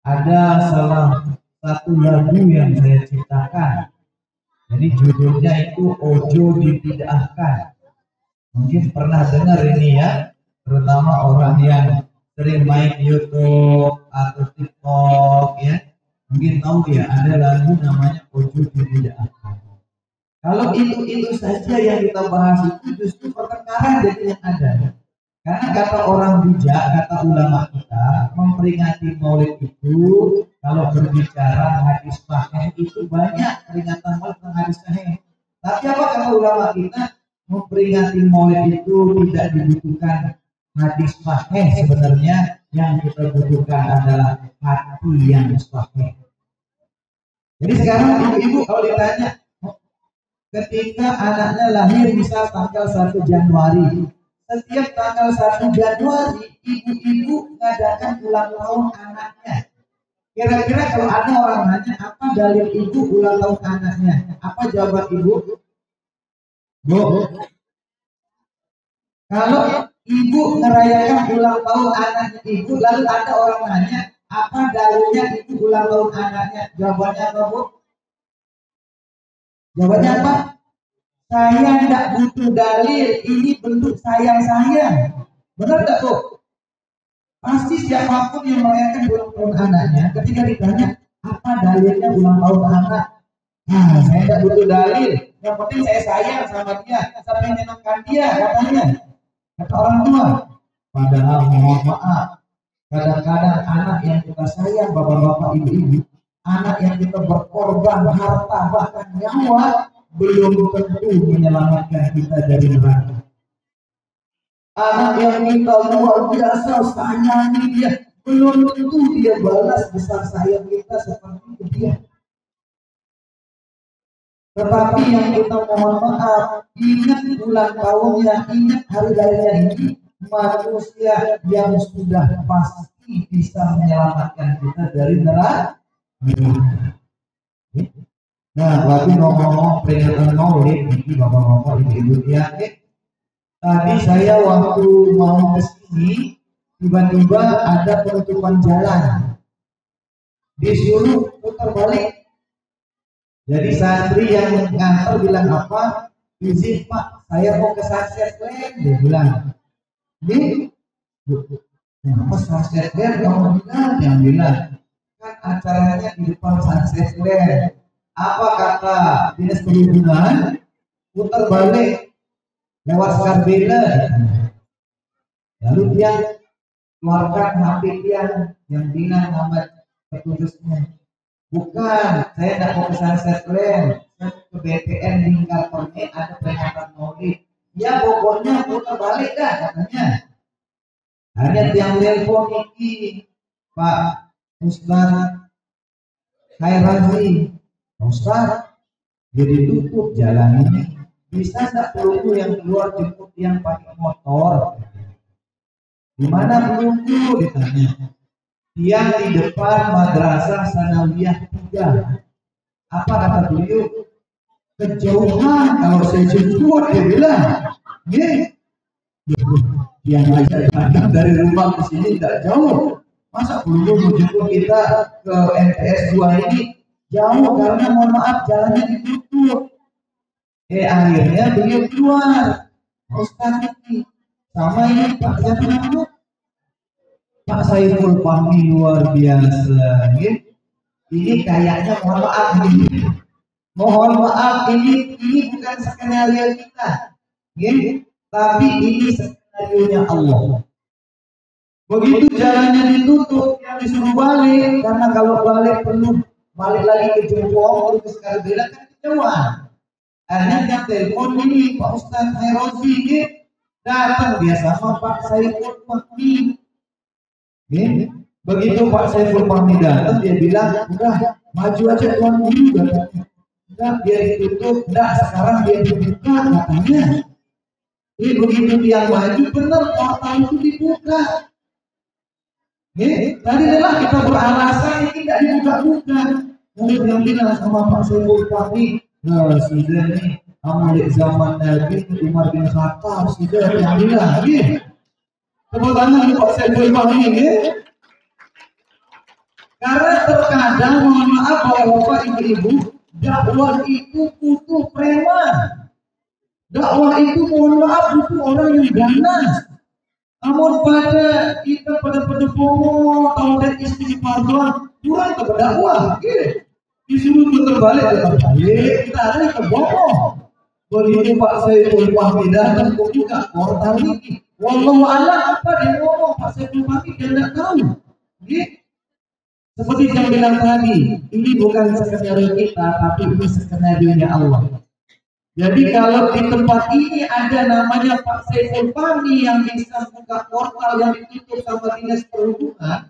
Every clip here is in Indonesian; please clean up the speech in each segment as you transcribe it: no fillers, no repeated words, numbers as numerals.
ada salah satu lagu yang saya ciptakan. Jadi judulnya itu Ojo Dibid'ahkan. Mungkin pernah dengar ini ya, terutama orang yang sering main YouTube atau TikTok ya. Mungkin tahu ya, ada lagu namanya Ojo Dibid'ahkan. Kalau itu saja yang kita bahas itu justru pertengkaran jadi yang ada. Karena kata orang bijak, kata ulama kita, memperingati Maulid itu kalau berbicara hadis sahih itu banyak peringatan Maulid tentang hadis sahih. Tapi apa kata ulama kita? Memperingati Maulid itu tidak dibutuhkan hadis sahih sebenarnya, yang kita butuhkan adalah hati yang sahih. Jadi sekarang ibu-ibu kalau ditanya, ketika anaknya lahir misal tanggal 1 Januari, setiap tanggal 1 Januari ibu-ibu mengadakan ulang tahun anaknya. Kira-kira kalau ada orang nanya, apa dalil ibu ulang tahun anaknya? Apa jawaban ibu? Bu, kalau ibu merayakan ulang tahun anaknya ibu, lalu ada orang nanya, apa dalilnya ibu ulang tahun anaknya? Jawabannya apa, Bu? Jawabannya apa? Saya tidak butuh dalil, ini bentuk sayang-sayang. Benar tidak, Bu? Pasti siapapun yang merayakan ulang tahun anaknya, ketika ditanya apa dalilnya ulang tahun anak, saya tidak butuh dalil, yang penting saya sayang sama dia, saya menyenangkan dia, katanya. Kata orang tua. Padahal mohon maaf, kadang-kadang anak yang kita sayang, bapak-bapak, ibu-ibu, anak yang kita berkorban harta bahkan nyawa, belum tentu menyelamatkan kita dari neraka. Anak yang kita luar biasa sayangi dia, belum tentu dia balas besar sayang kita seperti dia. Tetapi yang kita mohon maaf, ingat ulang tahunnya, ingat hari raya ini, manusia yang sudah pasti bisa menyelamatkan kita dari neraka. Nah, berarti ngomong-ngomong peringatan Maulid, ini bapak-bapak, ibu-ibu ya. Tadi saya waktu mau ke sini, tiba-tiba ada penutupan jalan. Disuruh putar balik. Jadi santri yang ngantar bilang apa? Izin Pak, saya mau ke Sunset Land. Dia bilang, ini kenapa Sunset Land? Kamu bilang, yang bilang, kan acaranya di depan Sunset Land. Apa kata dinas perhubungan? Putar balik lewat Skarbela. Lalu dia keluarkan HP dia yang bilang nama petugasnya, bukan, saya tidak mau ke Sunset Land, saya ke BTN Lingkar Perni, ada peringatan Maulid. Ya pokoknya putar balik dah katanya. Hanya yang telepon ini Pak Ustaz Khairazi, Ustaz jadi tutup jalan ini, bisa tidak peluru yang keluar jemput yang pakai motor? Di mana peluru? Ditanya. Yang di depan Madrasah Sanawiyah 3. Apa kata beliau? Kejauhan kalau saya jemput, dia bilang. Yang ajak dari rumah ke sini tidak jauh. Masa peluru mau jemput kita ke MTS 2 ini jauh, karena mohon maaf jalannya ditutup. Akhirnya beliau keluar, Ustaz ini sama ini Pak siapa namanya? Pak Saiful Fahmi, luar biasa. Ini kayaknya mohon maaf ini bukan skenario kita, tapi ini skenario-nya Allah. Begitu jalannya ditutup, yang disuruh balik, karena kalau balik perlu balik lagi ke Jepang, ke Skarbela kan kejauhan. Akhirnya dia telepon ini Pak Ustaz Khairazi, datang dia sama Pak Saiful Fahmi. Begitu Pak Saiful Fahmi datang, dia bilang, udah maju aja tuan guru, katanya. Udah biar ditutup, udah sekarang dia dibuka katanya. Begitu dia maju, benar portal itu dibuka. Tadi adalah kita beralasan ini tidak dibuka-buka. Kemudian yang bilang sama Pak Saiful Fahmi, nah sudah nih, Amal zaman Nabi Umar bin Khattab sudah yang bilang, tepuk tangan Pak Saiful Fahmi. Karena terkadang, mohon maaf bapak-bapak, ibu-ibu, dakwah itu butuh preman. Dakwah itu mohon maaf butuh orang yang ganas. Namun pada kita pada bohong, tahu dan istighfar doang, kurang ke dakwah. Disuruh putar balik, kita ada ke bohong. Begitu Pak Saiful Fahmi datang kok juga portal ini. Wallahu a'lam apa dia ngomong, Pak Saiful Fahmi dia tidak tahu. Seperti yang bilang tadi, ini bukan skenario kita, tapi ini skenario-nya Allah. Jadi kalau di tempat ini ada namanya Pak Saiful Fahmi yang bisa buka portal yang ditutup sama dinas perhubungan,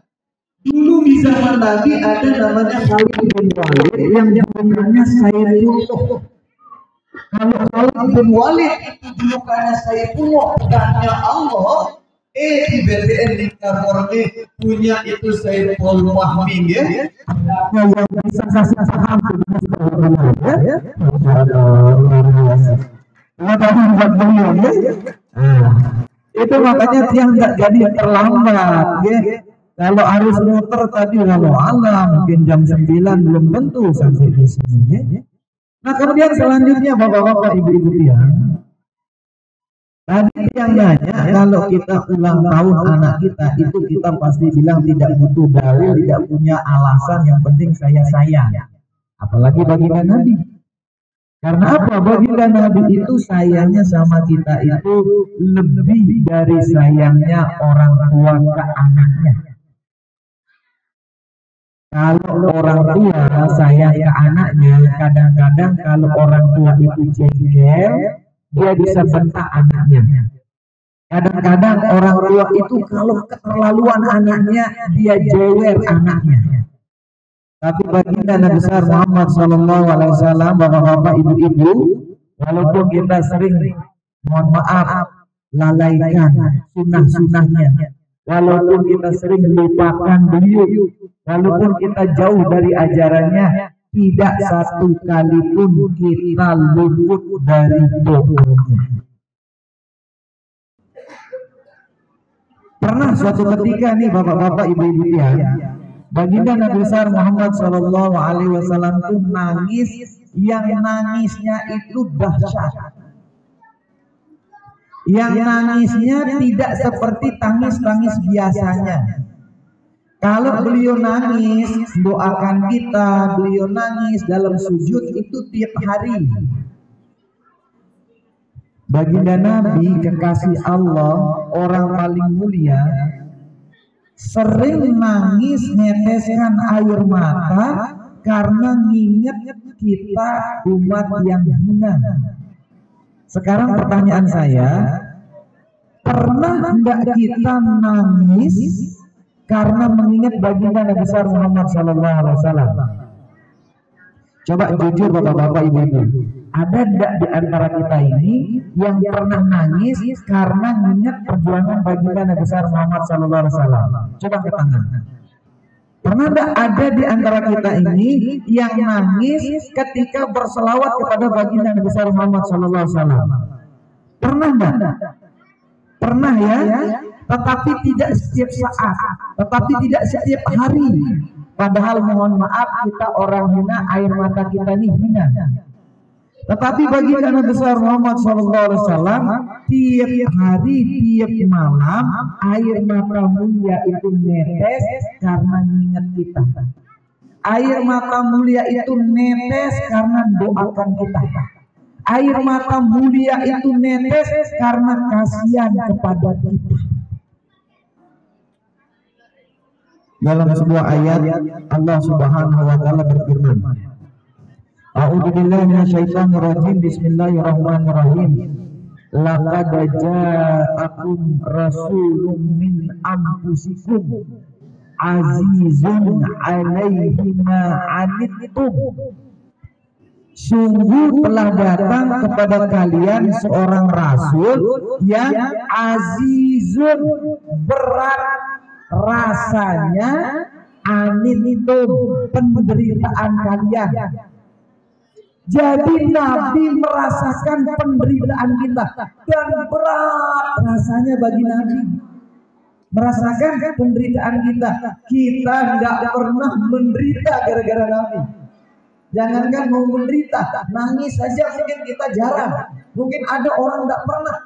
dulu di zaman Nabi ada namanya Khalid bin Walid yang julukannya Saifullah. Kalau Khalid bin Walid itu julukannya Saifullah, bukannya Allah, di BTN di Kaporni punya itu Saiful Fahmi ya. Yang bisa kasih saham ya. Itu makanya dia nggak jadi terlambat ya. Kalau harus muter tadi walau alam mungkin jam 9 belum tentu sampai di sini ya. Nah kemudian selanjutnya bapak-bapak ibu-ibu ya, tadi yang nanya kalau kita ulang tahun anak kita itu kita pasti bilang tidak butuh dalil, tidak punya alasan, yang penting saya sayang. Apalagi baginda Nabi. Karena apa? Baginda Nabi itu sayangnya sama kita itu lebih dari sayangnya orang tua ke anaknya. Kalau orang tua sayang ke anaknya, kadang-kadang kalau orang tua itu jengkel, dia bisa bentak anaknya. Kadang-kadang orang tua itu kalau keterlaluan anaknya, dia jewer anaknya. Tapi baginda Nabi besar Muhammad SAW, bapak-bapak, ibu-ibu, walaupun kita sering, mohon maaf, lalaikan sunnah-sunnahnya, walaupun kita sering lupakan beliau, walaupun kita jauh dari ajarannya, tidak satu kali pun kita luput dari doanya. Pernah suatu ketika nih bapak-bapak, ibu-ibu ya, baginda Nabi besar Muhammad SAW itu nangis, yang nangisnya itu dahsyat. Yang nangisnya tidak seperti tangis-tangis biasanya. Kalau beliau nangis, doakan kita, beliau nangis dalam sujud itu tiap hari. Baginda Nabi kekasih Allah, orang paling mulia, sering nangis neteskan air mata karena nginget kita umat yang hina. Sekarang pertanyaan saya, pernah enggak kita nangis karena mengingat baginda Nabi besar Muhammad SAW? Coba jujur bapak-bapak, ibu-ibu, ada enggak di antara kita ini yang pernah nangis karena mengingat perjuangan baginda Nabi besar Muhammad SAW? Coba angkat tangan. Pernah enggak ada di antara kita ini yang nangis ketika berselawat kepada baginda Nabi besar Muhammad SAW? Pernah enggak? Pernah ya? Tetapi tidak setiap saat, tetapi tidak setiap hari. Padahal mohon maaf kita orang hina, air mata kita ini hina. Tetapi baginda Nabi besar Muhammad SAW tiap hari, tiap malam air mata mulia itu netes karena mengingat kita. Air mata mulia itu netes karena doakan kita. Air mata mulia itu netes karena kasihan kepada kita. Dalam sebuah ayat Allah Subhanahu wa taala berfirman, A'udzubillahi minasyaitonirrajim, bismillahirrahmanirrahim. Laqad ja'akum rasulun min anfusikum azizun 'alaihi ma 'anittum. Sungguh telah datang kepada kalian seorang rasul yang azizun, berat rasanya, anittum, penderitaan kalian. Jadi Nabi merasakan penderitaan kita dan berat rasanya bagi Nabi. merasakan penderitaan kita. Kita nggak pernah menderita gara-gara Nabi. Jangankan mau menderita, nangis saja mungkin kita jarang. Mungkin ada orang nggak pernah.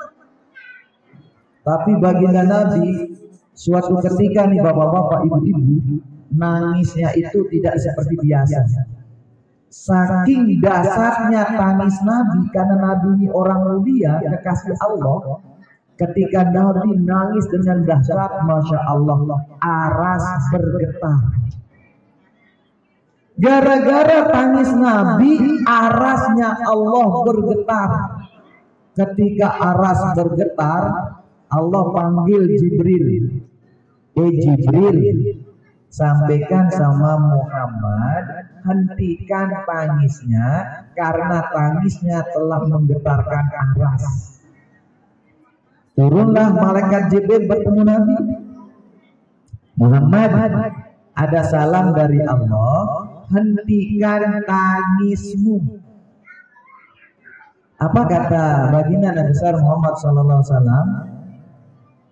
Tapi baginda Nabi, suatu ketika nih bapak-bapak, ibu-ibu, nangisnya itu tidak seperti biasa. Saking dasarnya tangis Nabi, karena Nabi ini orang mulia, kekasih Allah. Ketika Nabi nangis dengan dahsyat, Masya Allah, aras bergetar. Gara-gara tangis Nabi, arasnya Allah bergetar. Ketika aras bergetar, Allah panggil Jibril. Jibril, sampaikan sama Muhammad, hentikan tangisnya, karena tangisnya telah menggetarkan aras. Turunlah malaikat Jibril bertemu Nabi. Muhammad, ada salam dari Allah, hentikan tangismu. Apa kata baginda Nabi besar Muhammad SAW?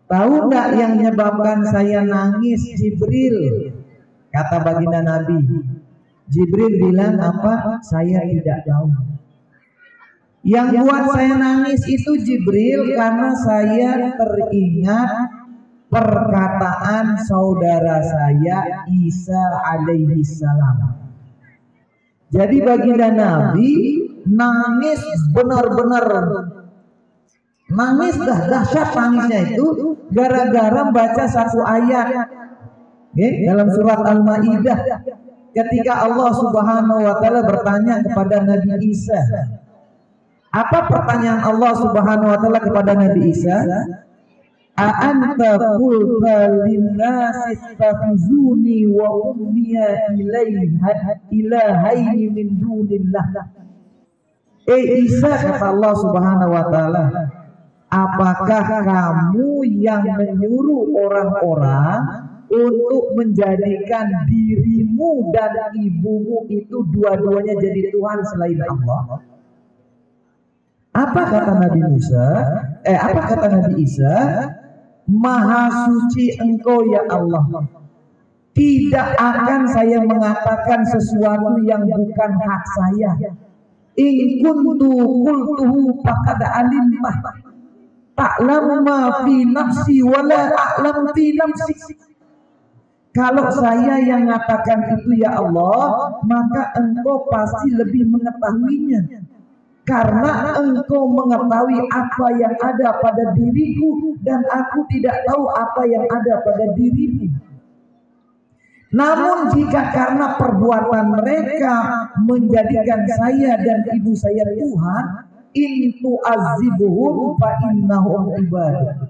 Tahu nggak yang menyebabkan saya nangis? Jibril. Kata baginda Nabi. Jibril bilang apa? Saya tidak tahu. Yang buat saya nangis itu Jibril, karena saya teringat perkataan saudara saya Isa alaihi salam. Jadi baginda Nabi nangis benar-benar nangis, dahsyat tangisnya itu gara-gara baca satu ayat dalam surat Al-Maidah, ketika Allah Subhanahu wa taala bertanya kepada Nabi Isa. Apa pertanyaan Allah Subhanahu wa taala kepada Nabi Isa? A'anta qulta lin-nasi ittakhizuni wa ummiya ilahaini min dunillah. Isa, kata Allah Subhanahu wa taala, apakah kamu yang menyuruh orang-orang untuk menjadikan dirimu dan ibumu itu dua-duanya jadi Tuhan selain Allah? Apa kata Nabi Musa? Apa kata Nabi Isa? Maha suci Engkau ya Allah. Tidak akan saya mengatakan sesuatu yang bukan hak saya. In kuntu qultuhu faqad alimtah. Ta'lamu ma fi nafsi wa la a'lamu fi nafsi. Kalau saya yang mengatakan itu ya Allah, maka Engkau pasti lebih mengetahuinya. Karena Engkau mengetahui apa yang ada pada diriku, dan aku tidak tahu apa yang ada pada dirimu. Namun jika karena perbuatan mereka menjadikan saya dan ibu saya Tuhan, in tu'azibuhum fa innahum ibad.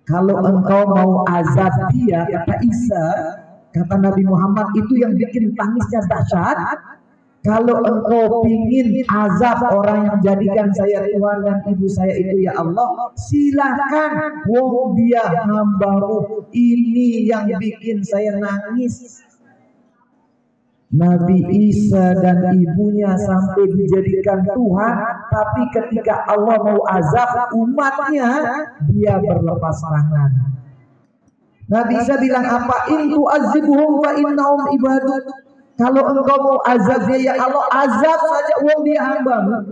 Kalau Engkau mau azab dia, kata Isa, kata Nabi Muhammad, itu yang bikin tangisnya dahsyat. Kalau Engkau pingin azab orang yang jadikan saya Tuhan dan ibu saya itu ya Allah, silakan, wong dia hamba-Mu. Ini yang bikin saya nangis. Nabi Isa dan ibunya sampai dijadikan Tuhan, tapi ketika Allah mau azab umatnya, dia berlepas tangan. Nabi Isa bilang apa? In tu'azibuhum fa innahum ibaduk. Kalau Engkau mau azab dia ya Allah, azab saja, wong dia hamba.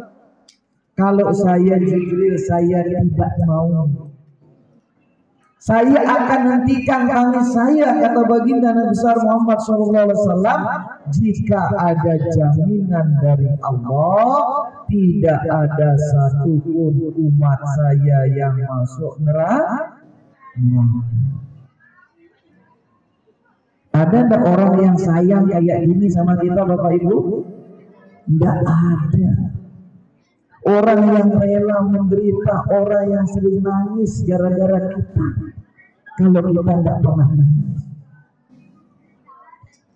Kalau saya Jibril, saya tidak mau. Saya akan hentikan tangis saya, kata baginda Nabi besar Muhammad SAW, jika ada jaminan dari Allah, tidak ada satupun umat saya yang masuk neraka. Ada enggak orang yang sayang kayak gini sama kita, Bapak Ibu? Enggak ada. Orang yang rela menderita, orang yang sering nangis gara-gara kita. Kalau kita enggak pernah nangis.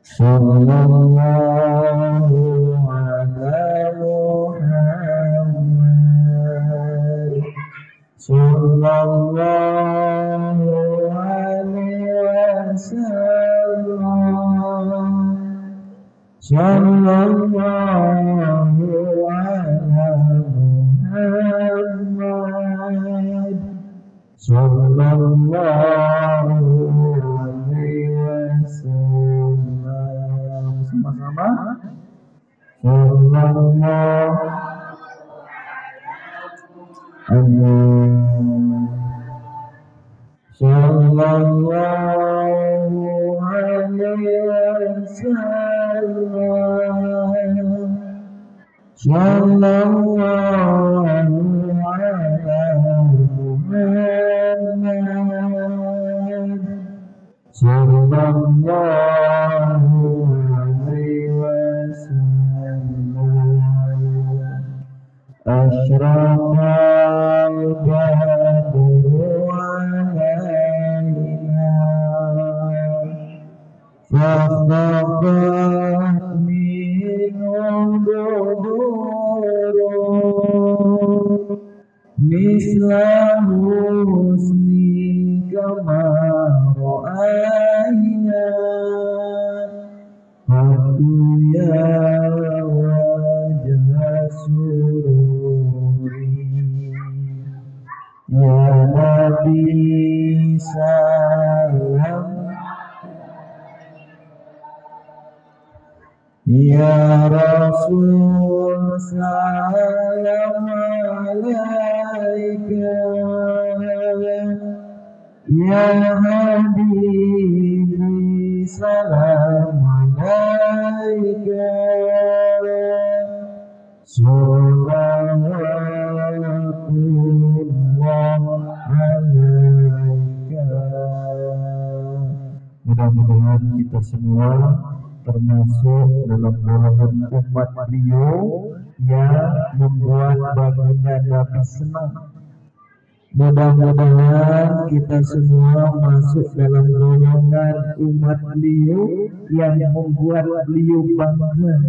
Sallallahu alaihi Muhammad. Sallallahu alaihi wasallam. Sallallahu ala Muhammad. Sallallahu sama-sama. Sallallahu alaihi wasallam. Sallallahu ala Muhammad. Sallallahu alaihi wasallam. Asyraqal badru alaina faqat minhum budurun misla husni kama ra'ayna Aku ya wajah sururi Ya Nabi salam Ya Rasul salam alaika Ya Habibi salam alaika Salawatullah alaika. Mudah-mudahan kita semua termasuk dalam golongan umat beliau yang membuat baginda Nabi senang. Mudah-mudahan kita semua masuk dalam golongan umat beliau yang membuat beliau bangga,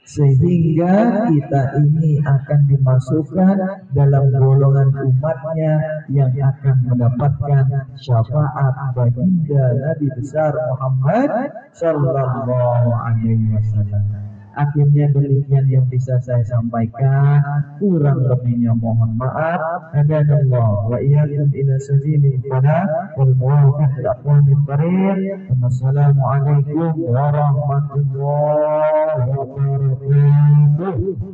sehingga kita ini akan dimasukkan dalam golongan umatnya yang akan mendapatkan syafaat baginda Nabi besar Muhammad Sallallahu Alaihi Wasallam. Akhirnya demikian yang bisa saya sampaikan, kurang lebihnya mohon maaf. Hadanallah wa iyyakum ila sabilil falah wal muwafaqah ila aqwamit thariq. Wassalamualaikum warahmatullahi wabarakatuh.